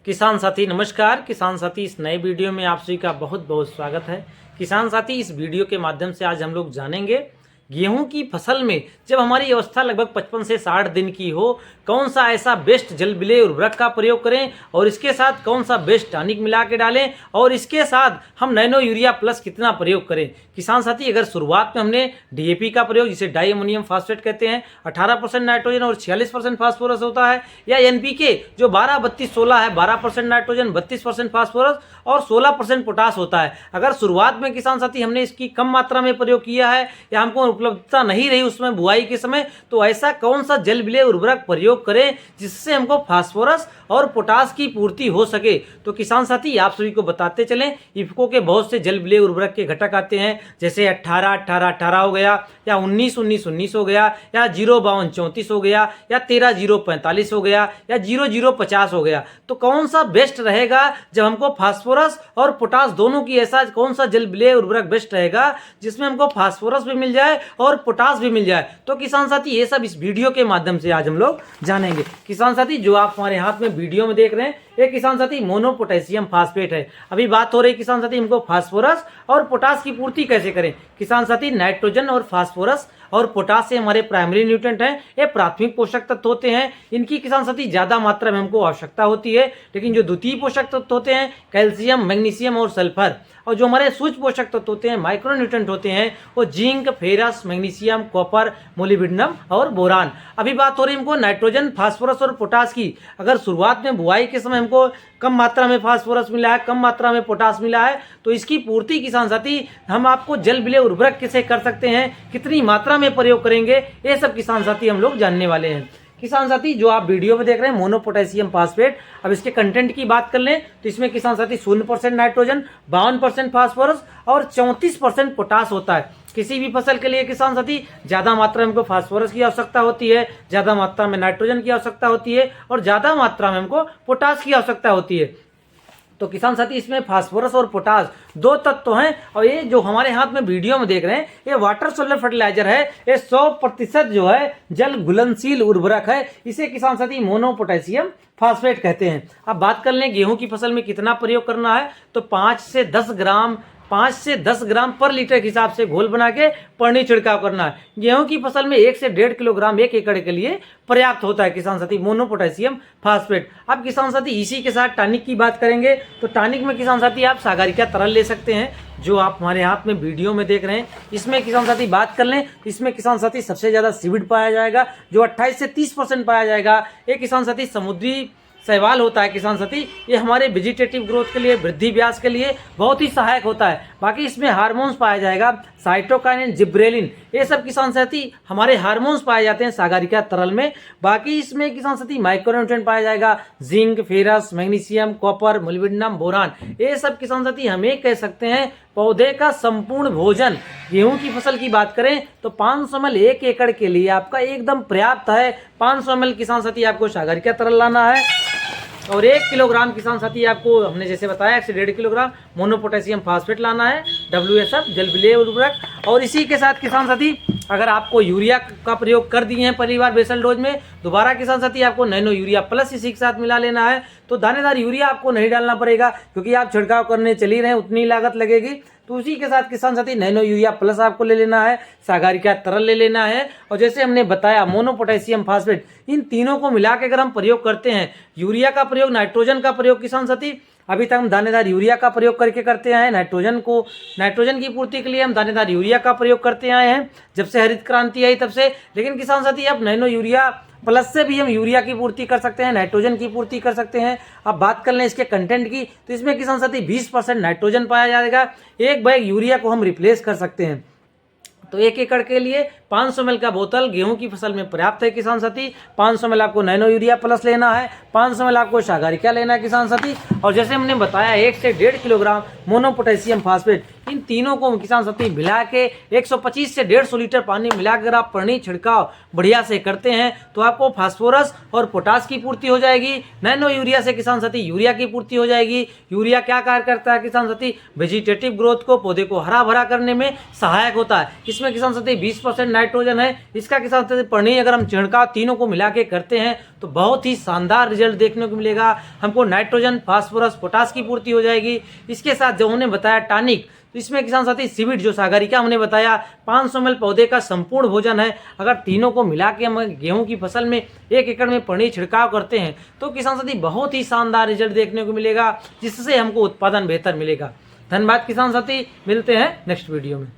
किसान साथी नमस्कार। किसान साथी इस नए वीडियो में आप सभी का बहुत बहुत स्वागत है। किसान साथी इस वीडियो के माध्यम से आज हम लोग जानेंगे गेहूं की फसल में जब हमारी अवस्था लगभग 55 से 60 दिन की हो, कौन सा ऐसा बेस्ट जल विलेय उर्वरक का प्रयोग करें और इसके साथ कौन सा बेस्ट टॉनिक मिला के डालें और इसके साथ हम नैनो यूरिया प्लस कितना प्रयोग करें। किसान साथी अगर शुरुआत में हमने डीएपी का प्रयोग जिसे डाई अमोनियम फास्फेट कहते हैं 18% नाइट्रोजन और 46% फास्फोरस होता है, या एनपीके जो 12-32-16 है 12% नाइट्रोजन 32% फास्फोरस और 16% पोटास होता है। अगर शुरुआत में किसान साथी हमने इसकी कम मात्रा में प्रयोग किया है या हमको उपलब्धता नहीं रही उसमें बुआई के समय, तो ऐसा कौन सा जल विलेय उर्वरक प्रयोग करें जिससे हमको फास्फोरस और पोटास की पूर्ति हो सके। तो किसान साथी आप सभी को बताते चलें, इफको के बहुत से जल विलेय उर्वरक के घटक आते हैं, जैसे 18-18-18 हो गया, या 19-19-19 हो गया, या 0-52-34 हो गया, या 13-0-45 हो गया, या 0-0-50 हो गया। तो कौन सा बेस्ट रहेगा जब हमको फास्फोरस और पोटास दोनों की, ऐसा कौन सा जल विलेय उर्वरक बेस्ट रहेगा जिसमें हमको फास्फोरस भी मिल जाए और पोटास भी मिल जाए। तो किसान साथी ये सब इस वीडियो के माध्यम से आज हम लोग जानेंगे। किसान साथी जो आप हमारे हाथ में वीडियो में देख रहे हैं ये किसान साथी मोनो पोटेशियम फास्फेट है। अभी बात हो रही है किसान साथी हमको फास्फोरस और पोटास की पूर्ति कैसे करें। किसान साथी नाइट्रोजन और फास्फोरस और पोटास से हमारे प्राइमरी न्यूट्रेंट हैं, ये प्राथमिक पोषक तत्व होते हैं। इनकी किसान साथी ज्यादा मात्रा में हमको आवश्यकता होती है, लेकिन जो द्वितीय पोषक तत्व होते हैं कैल्शियम, मैग्नीशियम और सल्फर, और जो हमारे सूक्ष्म पोषक तत्व होते हैं माइक्रो न्यूट्रेंट होते हैं वो zinc, ferrous, magnesium, copper, molybdenum और बोरान। अभी बात हो रही है हमको नाइट्रोजन, फास्फोरस और पोटास की। अगर शुरुआत में बुआई के समय हमको कम मात्रा में फास्फोरस मिला है, कम मात्रा में पोटास मिला है, तो इसकी पूर्ति किसान साथी हम आपको जल विलेय उर्वरक कैसे कर सकते हैं, कितनी मात्रा में प्रयोग करेंगे, ये सब किसान साथी हम लोग जानने वाले हैं। किसान साथी जो आप वीडियो में देख रहे हैं मोनो पोटेशियम फास्फेट, अब इसके कंटेंट की बात कर लें तो इसमें किसान साथी 0% नाइट्रोजन, 52% फास्फोरस और 34% पोटास होता है। किसी भी फसल के लिए किसान साथी ज्यादा मात्रा में हमको फास्फोरस की आवश्यकता होती है, ज्यादा मात्रा में नाइट्रोजन की आवश्यकता होती है और ज्यादा मात्रा में हमको पोटास की आवश्यकता होती है। तो किसान साथी इसमें फास्फोरस और पोटास दो तत्व हैं, और ये जो हमारे हाथ में वीडियो में देख रहे हैं ये वाटर सोलर फर्टिलाइजर है। ये 100% जो है जल घुलनशील उर्वरक है, इसे किसान साथी मोनो पोटेशियम फास्फेट कहते हैं। अब बात कर लें गेहूं की फसल में कितना प्रयोग करना है, तो 5 से 10 ग्राम पर लीटर के हिसाब से घोल बना के पानी छिड़काव करना है। गेहूं की फसल में 1 से 1.5 किलोग्राम 1 एकड़ के लिए पर्याप्त होता है किसान साथी मोनो पोटेशियम फास्फेट। अब किसान साथी इसी के साथ टॉनिक की बात करेंगे, तो टॉनिक में किसान साथी आप सागरिका तरल ले सकते हैं, जो आप हमारे हाथ में वीडियो में देख रहे हैं। इसमें किसान साथी बात कर लें, इसमें किसान साथी सबसे ज्यादा सीविड पाया जाएगा जो 28 से 30% पाया जाएगा। ये किसान साथी समुद्री शैवाल होता है किसान साथी, ये हमारे वेजिटेटिव ग्रोथ के लिए, वृद्धि व्यास के लिए बहुत ही सहायक होता है। बाकी इसमें हार्मोन्स पाया जाएगा, साइटोकाइनिन, जिब्रेलिन, ये सब किसान साथी हमारे हार्मोन्स पाए जाते हैं सागरिका तरल में। बाकी इसमें किसान साथी माइक्रोन्यूट्रिएंट पाया जाएगा, zinc, ferrous, magnesium, copper, molybdenum, boron, ये सब किसान साथी हमें कह सकते हैं पौधे का संपूर्ण भोजन। गेहूं की फसल की बात करें तो 500 ml 1 एकड़ के लिए आपका एकदम पर्याप्त है। 500 ml किसान साथी आपको सागरिका तरल लाना है, और 1 किलोग्राम किसान साथी आपको हमने जैसे बताया 1 से 1.5 किलोग्राम मोनो पोटेशियम फास्फेट लाना है, WSF जल विलेय उर्वरक। और इसी के साथ किसान साथी अगर आपको यूरिया का प्रयोग कर दिए हैं पहली बार बेसल डोज में, दोबारा किसान साथी आपको नैनो यूरिया प्लस इसी के साथ मिला लेना है। तो दानेदार यूरिया आपको नहीं डालना पड़ेगा क्योंकि आप छिड़काव करने चल ही रहे हैं, उतनी लागत लगेगी। तो उसी के साथ किसान साथी नैनो यूरिया प्लस आपको ले लेना है, सागरिका तरल ले लेना है, और जैसे हमने बताया मोनो पोटेशियम फास्फेट, इन तीनों को मिला के अगर हम प्रयोग करते हैं, यूरिया का प्रयोग, नाइट्रोजन का प्रयोग किसान साथी अभी तक हम दानेदार यूरिया का प्रयोग करके करते आए हैं। नाइट्रोजन की पूर्ति के लिए हम दानेदार यूरिया का प्रयोग करते आए हैं जब से हरित क्रांति आई तब से। लेकिन किसान साथी अब नैनो यूरिया प्लस से भी हम यूरिया की पूर्ति कर सकते हैं, नाइट्रोजन की पूर्ति कर सकते हैं। अब बात कर लें इसके कंटेंट की, तो इसमें किसान साथी 20% नाइट्रोजन पाया जाएगा। एक बैग यूरिया को हम रिप्लेस कर सकते हैं। तो 1 एकड़ के लिए 500 ml का बोतल गेहूं की फसल में पर्याप्त है किसान साथी। 500 ml आपको नैनो यूरिया प्लस लेना है, 500 ml आपको सागरिका लेना है किसान साथी, और जैसे हमने बताया 1 से 1.5 किलोग्राम मोनो पोटेशियम फास्फेट, इन तीनों को किसान साथी मिला के 125 से 150 लीटर पानी मिलाकर आप पानी छिड़काव बढ़िया से करते हैं तो आपको फास्फोरस और पोटास की पूर्ति हो जाएगी। नैनो यूरिया से किसान साथी यूरिया की पूर्ति हो जाएगी। यूरिया क्या कार्य करता है किसान साथी, वेजिटेटिव ग्रोथ को, पौधे को हरा भरा करने में सहायक होता है। इसमें किसान साथी 20% नाइट्रोजन है, इसका किसान साथी पानी अगर हम छिड़काव तीनों को मिला के करते हैं तो बहुत ही शानदार रिजल्ट देखने को मिलेगा। हमको नाइट्रोजन, फास्फोरस, पोटास की पूर्ति हो जाएगी। इसके साथ जो हमने बताया टॉनिक, तो इसमें किसान साथी सीविड जो सागरिका हमने बताया 500 ml पौधे का संपूर्ण भोजन है। अगर तीनों को मिला के हम गेहूं की फसल में 1 एकड़ में पानी छिड़काव करते हैं तो किसान साथी बहुत ही शानदार रिजल्ट देखने को मिलेगा, जिससे हमको उत्पादन बेहतर मिलेगा। धन्यवाद किसान साथी, मिलते हैं नेक्स्ट वीडियो में।